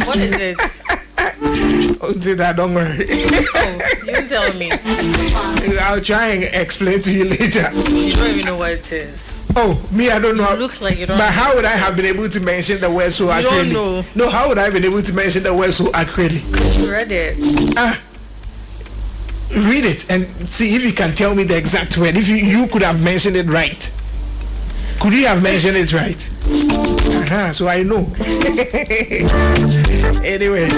What is it? Oh, did that? Don't worry. Oh, you tell me. I'll try and explain to you later. You don't even know what it is. Oh, me, I don't know. You look like you don't But know how what would it I have is. been able to mention the word so You accurately? don't know. No, how would I have been able to mention the word so accurately? You read it. Read it and see if you can tell me the exact word. If you could have mentioned it right. Could you have mentioned it right? So I know. Anyway,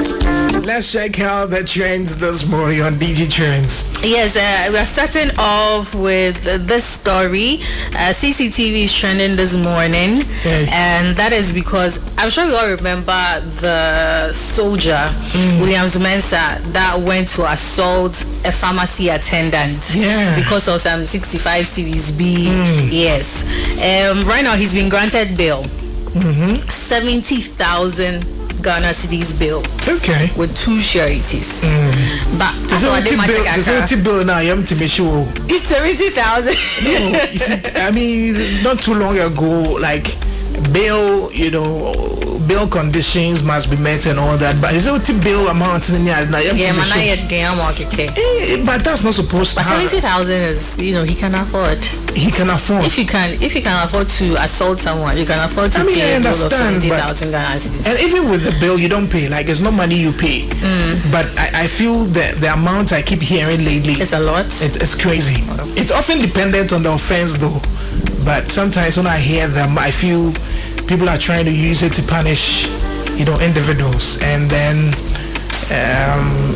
let's check out the trends this morning on DG Trends. Yes, we are starting off with this story. CCTV is trending this morning, and that is because I'm sure we all remember the soldier, Williams Mensah, that went to assault a pharmacy attendant because of some 65 Series B. Yes. Right now he's been granted bail. 70,000 Ghana cedis bill. Okay. With 2 sureties. But the bill now, you have to make sure. It's 70,000. No, you see, I mean, not too long ago, like bail, bail conditions must be met and all that. But is it bill amount? But that's not supposed to. But 70,000 is, he can afford. He can afford. If you can afford to assault someone, you can afford to pay a bill of 70,000 Ghana cedis. And even with the bill, you don't pay. Like it's not money you pay. But I feel that the amount I keep hearing lately, it's a lot. It's crazy. It's often dependent on the offense, though. But sometimes when I hear them, I feel people are trying to use it to punish, individuals, and then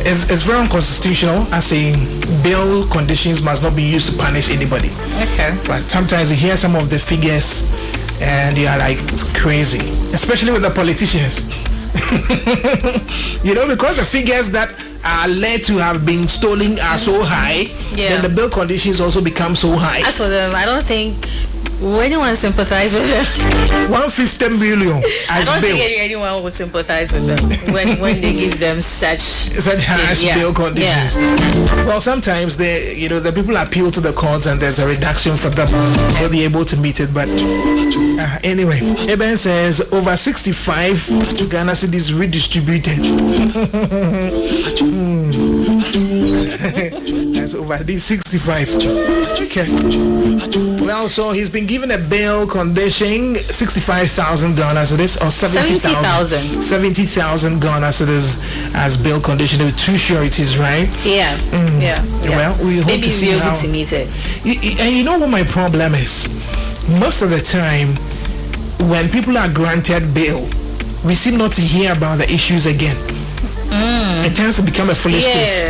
it's very unconstitutional. I say bail conditions must not be used to punish anybody. Okay. But sometimes you hear some of the figures, and you are like, it's crazy, especially with the politicians. Because the figures that are led to have been stolen are so high, then the bail conditions also become so high. As for them, I don't think anyone sympathize with them. 150 million as I don't bail. think anyone would sympathize with them when they give them such harsh bail conditions. Well, sometimes the people appeal to the courts and there's a reduction for them, so they're able to meet it. But anyway, Eben says over 65 Ghana cedis redistributed. That's over these 65. Okay. Well, so he's been given a bail condition 65,000 Ghana cedis or 70,000. 70,000 Ghana cedis as bail condition with 2 sureties, right? Yeah. Well, we hope maybe to see we'll be how. able to meet it. And you know what my problem is? Most of the time, when people are granted bail, we seem not to hear about the issues again. It tends to become a foolish case.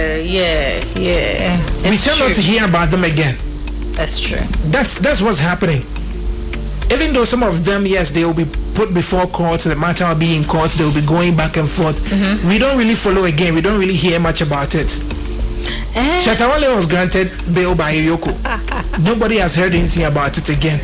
We tend not to hear about them again. That's true. That's what's happening. Even though some of them, yes, they will be put before court, the matter will be in court, they will be going back and forth. We don't really follow again. We don't really hear much about it. Shatta Wale was granted bail by Yoko. Nobody has heard anything about it again.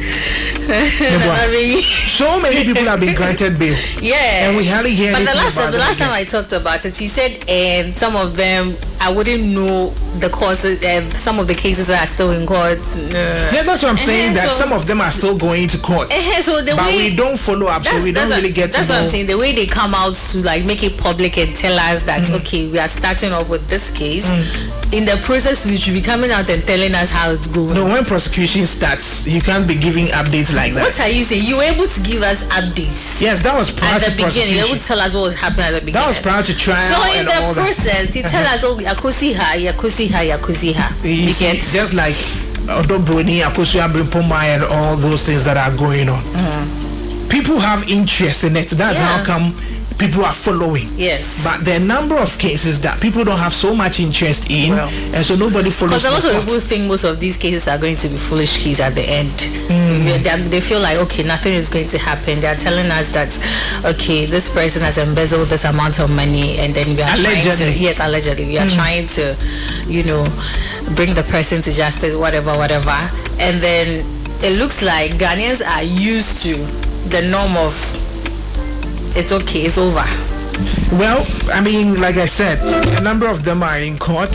So many people have been granted bail. Yeah. And we hardly hear anything about it. But the last time I talked about it, he said, and some of them, I wouldn't know the causes, and some of the cases are still in court. Yeah, that's what I'm saying, that some of them are still going to court. But we don't follow up, so we don't really get to know. That's what I'm saying. The way they come out to make it public and tell us that, okay, we are starting off with this case. In the process, you should be coming out and telling us how it's going. No, when prosecution starts, you can't be giving updates like that. What are you saying? You were able to give us updates. Yes, that was prior to prosecution. You were able to tell us what was happening at the beginning. That was prior to trial and all that. So in the process, you tell us, oh, yakusiha. You see, just like Odobroni, Akosia Brimpoma and all those things that are going on. People have interest in it. That's how come people are following. Yes. But there are a number of cases that people don't have so much interest in, and so nobody follows. Because a lot of people think most of these cases are going to be foolish keys at the end. They feel like, okay, nothing is going to happen. They are telling us that, okay, this person has embezzled this amount of money, and then we are allegedly, we are trying to, bring the person to justice, whatever, and then it looks like Ghanaians are used to the norm of, it's okay, it's over. Well, I mean, like I said, a number of them are in court,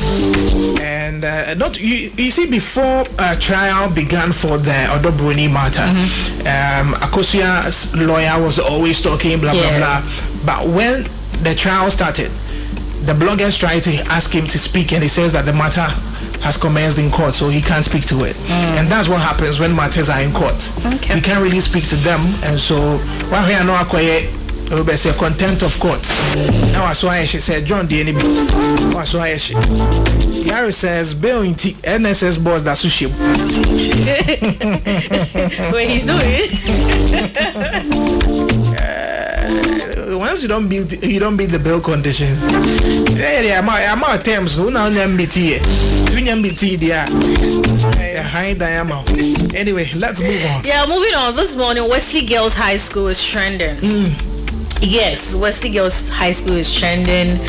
and not you see, before trial began for the Odobroni matter, Akosia's lawyer was always talking blah blah blah, but when the trial started, the bloggers tried to ask him to speak, and he says that the matter has commenced in court, so he can't speak to it. And that's what happens when matters are in court. We can't really speak to them, and so while we are not acquired, we say contempt of court. Now I saw she said John D. I saw she. Yari says Bill in NSS boss that's sushi. Wait, he's doing. Once you don't beat the bill conditions. Yeah, I'm out terms. Who now MBT? Anyway, let's move on. Yeah, moving on. This morning, Wesley Girls High School is trending. Yes, Wesley Girls High School is trending.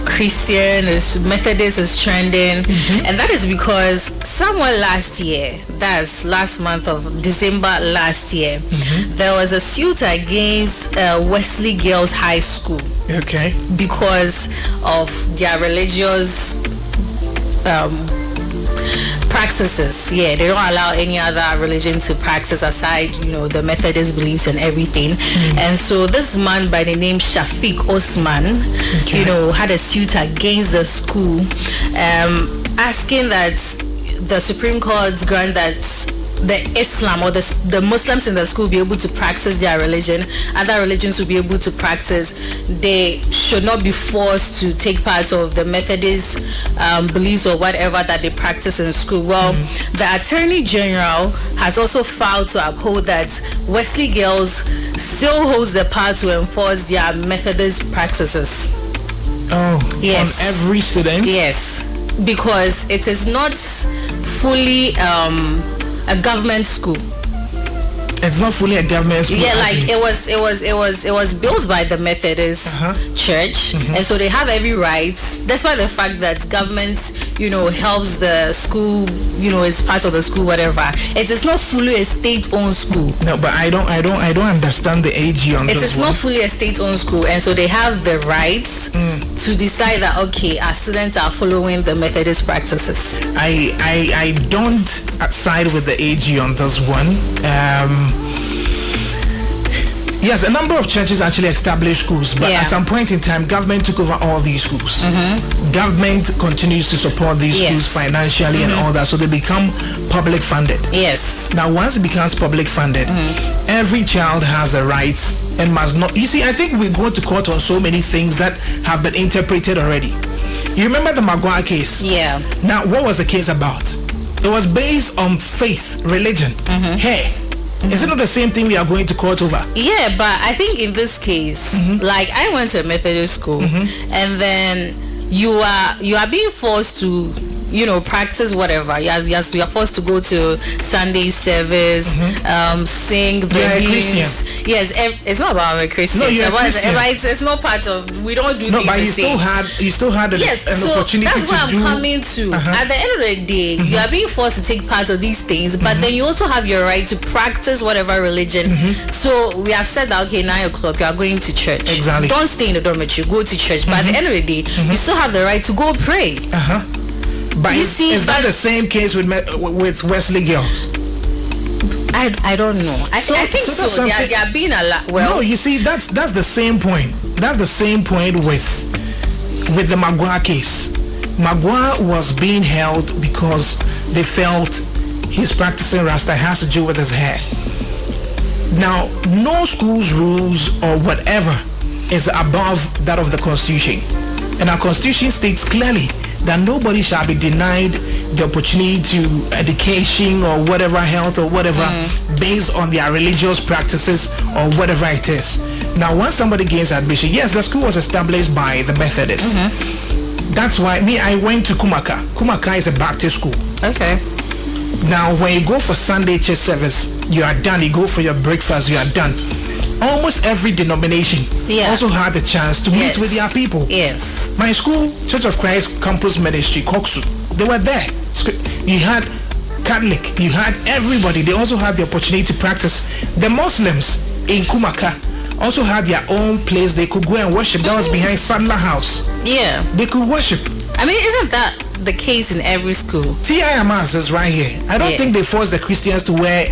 Christian is Methodist is trending, and that is because somewhere last year, that's last month of December last year, there was a suit against Wesley Girls High School. Okay. Because of their religious practices. Yeah, they don't allow any other religion to practice aside, the Methodist beliefs and everything. And so this man by the name Shafiq Osman, had a suit against the school, asking that the Supreme Court grant that the Islam or the Muslims in the school be able to practice their religion, other religions will be able to practice. They should not be forced to take part of the Methodist beliefs or whatever that they practice in school. Well, the Attorney General has also filed to uphold that Wesley Girls still holds the power to enforce their Methodist practices. Oh, yes. On every student? Yes, because it is not fully a government school. It's not fully a government school. Yeah, like it was built by the Methodist Church, and so they have every right. That's why the fact that government, helps the school, is part of the school, whatever. It is not fully a state-owned school. No, but I don't understand the AG on this. It is not fully a state-owned school, and so they have the rights to decide that our students are following the Methodist practices. I don't side with the AG on this one. Yes, a number of churches actually established schools, but at some point in time, government took over all these schools. Government continues to support these schools financially and all that, so they become public funded. Yes. Now, once it becomes public funded, every child has the rights and must not. You see, I think we go to court on so many things that have been interpreted already. You remember the Magua case? Yeah. Now, what was the case about? It was based on faith, religion. Hey. Is it not the same thing we are going to court over? Yeah, but I think in this case, like I went to a Methodist school, and then you are being forced to practice whatever. You are forced to go to Sunday service, sing the hymns. Yes, it's not about I'm a Christian. No, you're a Christian. It's not part of. We don't do. No, but you still had an opportunity that's to what do. I'm coming to. At the end of the day, you are being forced to take part of these things, but then you also have your right to practice whatever religion. So we have said that 9 o'clock you are going to church. Exactly. Don't stay in the dormitory. Go to church. But at the end of the day, you still have the right to go pray. But is that the same case with Wesley Girls? I don't know. I think so. They are being a lot. Well, no, you see, that's the same point. That's the same point with the Magua case. Magua was being held because they felt he's practicing Rasta has to do with his hair. Now, no school's rules or whatever is above that of the Constitution, and our Constitution states clearly that nobody shall be denied the opportunity to education or whatever, health or whatever, based on their religious practices or whatever it is. Now, once somebody gains admission, yes, the school was established by the Methodists. That's why I went to Kumaka. Kumaka is a Baptist school. Okay. Now, when you go for Sunday church service, you are done. You go for your breakfast, you are done. Almost every denomination also had the chance to meet with their people. Yes. My school, Church of Christ Campus Ministry, Koksu, they were there. You had Catholic, you had everybody. They also had the opportunity to practice. The Muslims in Kumaka also had their own place they could go and worship. That was behind Sandler House. Yeah. They could worship. I mean, isn't that the case in every school? TIMS is right here. I don't think they force the Christians to wear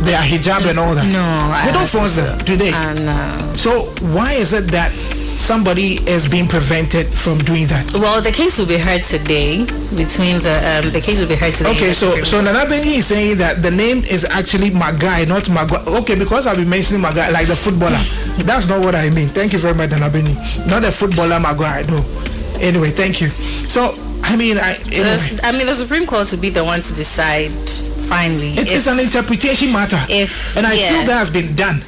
their hijab and all that. No, they don't force them, do they? No. So why is it that somebody is being prevented from doing that? Well, the case will be heard today. The case will be heard today. Okay, so Nana Bengi is saying that the name is actually Magai, not Magua. Okay, because I'll be mentioning Magai like the footballer. That's not what I mean. Thank you very much, Nana Bengi. Not the footballer Magai. No. Anyway, thank you. So I mean, the Supreme Court will be the one to decide. Finally, it's an interpretation matter. I feel that has been done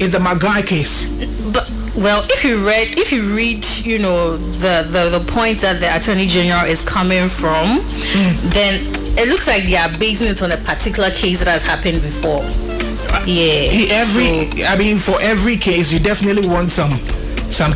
in the Magai case. But well, if you read, the point that the Attorney General is coming from, then it looks like they are basing it on a particular case that has happened before. For every case, you definitely want some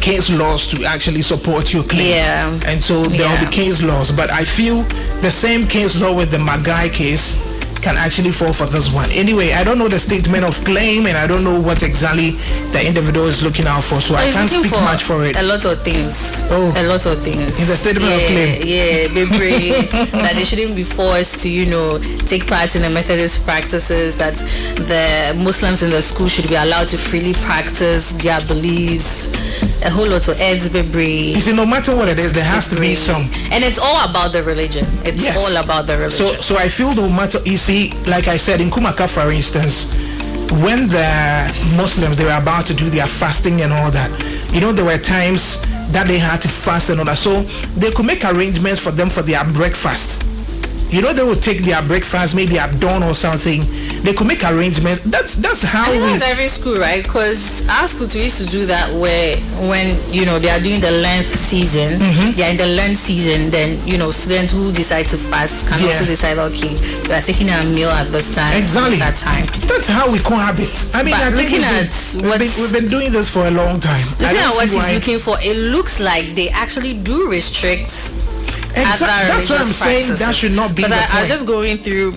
case laws to actually support your claim. Yeah. And so there will be case laws, but I feel the same case law with the Magai case can actually fall for this one. Anyway, I don't know the statement of claim, and I don't know what exactly the individual is looking out for, so I can't speak much for it. A lot of things. A lot of things. In the statement of claim. Yeah, that they shouldn't be forced to, take part in the Methodist practices, that the Muslims in the school should be allowed to freely practice their beliefs. A whole lot of ads, baby. You see, no matter what it is, there has to be some. And it's all about the religion. It's all about the religion. So I feel no matter, you see, like I said, in Kumaka, for instance, when the Muslims, they were about to do their fasting and all that, there were times that they had to fast and all that. So they could make arrangements for them for their breakfast. They would take their breakfast maybe at dawn or something. They could make arrangements. That's how that's every school, right? Because our school used to do that where when they are doing the Lent season, they are in the Lent season, then students who decide to fast can also decide, okay, we are taking a meal at this time. Exactly. At that time. That's how we cohabit. I mean, we've been doing this for a long time. Looking at what he's looking for, it looks like they actually do restrict. That's what I'm saying. That should not be the point. I was just going through,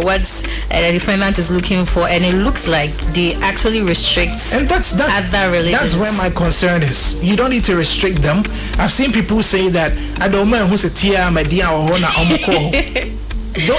what the defendant is looking for, and it looks like they actually restrict. And that's other religions. That's where my concern is. You don't need to restrict them. I've seen people say that I don't know who's a tia media or hona omoko.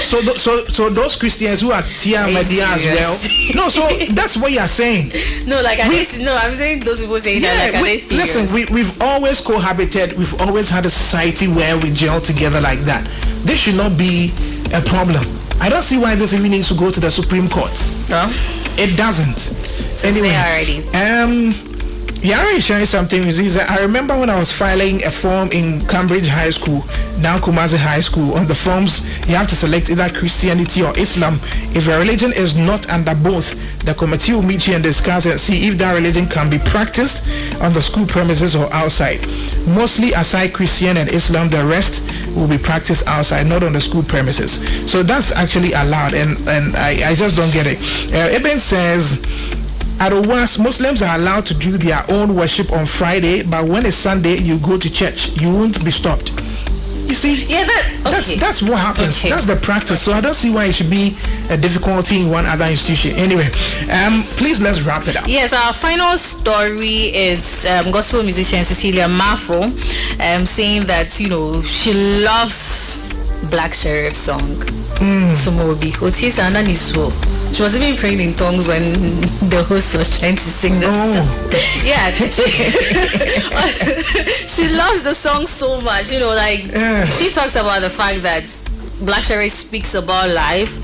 So those Christians who are Tia Media as well. No, so that's what you're saying. No, I'm saying those people saying that. Listen, we've always cohabited. We've always had a society where we gel together like that. This should not be a problem. I don't see why this even needs to go to the Supreme Court. It doesn't. Anyway, yeah, I'm sharing something with you. I remember when I was filing a form in Cambridge High School, now Kumasi High School. On the forms, you have to select either Christianity or Islam. If your religion is not under both, the committee will meet you and discuss and see if that religion can be practiced on the school premises or outside. Mostly aside Christian and Islam, the rest will be practiced outside, not on the school premises. So that's actually allowed, and I just don't get it. Eben says, at Owas, Muslims are allowed to do their own worship on Friday, but when it's Sunday, you go to church. You won't be stopped. You see? Yeah, that's what happens. Okay. That's the practice. So I don't see why it should be a difficulty in one other institution. Anyway, please let's wrap it up. Yes, our final story is gospel musician Cecilia Marfo saying that, she loves Black Sherif song. She was even praying in tongues when the host was trying to sing the song. Yeah. She loves the song so much. She talks about the fact that Black Sherif speaks about life,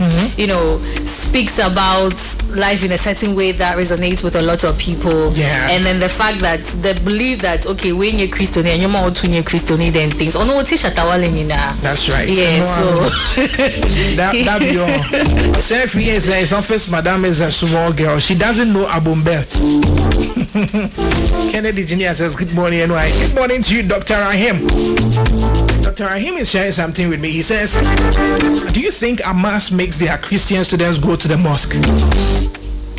speaks about life in a certain way that resonates with a lot of people. Yeah. And then the fact that they believe that, okay, when you're Christian and you're more to Christian then things. Oh no, Shatta Wale. That's right. Yeah, so that be all. Self is his office, madam is a small girl. She doesn't know Abumbelt. Kennedy Jr. says, good morning, NY. Good morning to you, Dr. Rahim. Dr. Rahim is sharing something with me. He says, do you think Hamas makes their Christian students go to the mosque?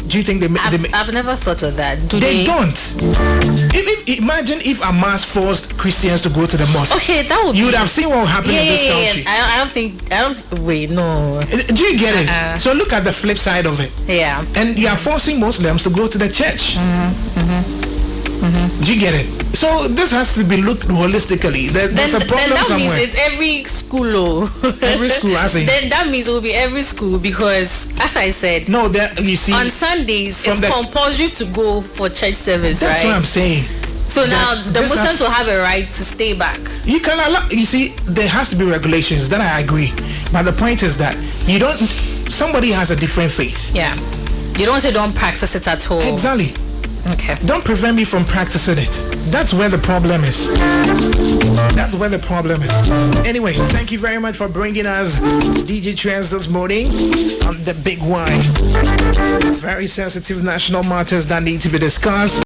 Do you think I've never thought of that. They don't. Imagine if a mass forced Christians to go to the mosque. Okay, that would. You would have seen what happened in this country. I don't think. Wait, no. Do you get it? So look at the flip side of it. Yeah. And you are forcing Muslims to go to the church. Do you get it? So this has to be looked holistically. There's a problem then that somewhere. means it's every school. Every school, I say. Then that means it will be every school because, as I said, no, you see, on Sundays it's compulsory to go for church service. That's right? what I'm saying. So now the Muslims will have a right to stay back. You can allow. You see, there has to be regulations. Then I agree. But the point is that you don't. Somebody has a different faith. Yeah. You don't say don't practice it at all. Exactly. Okay. Don't prevent me from practicing it. That's where the problem is. That's where the problem is. Anyway, thank you very much for bringing us DJ Trends this morning on the Big Y. Very sensitive national matters that need to be discussed.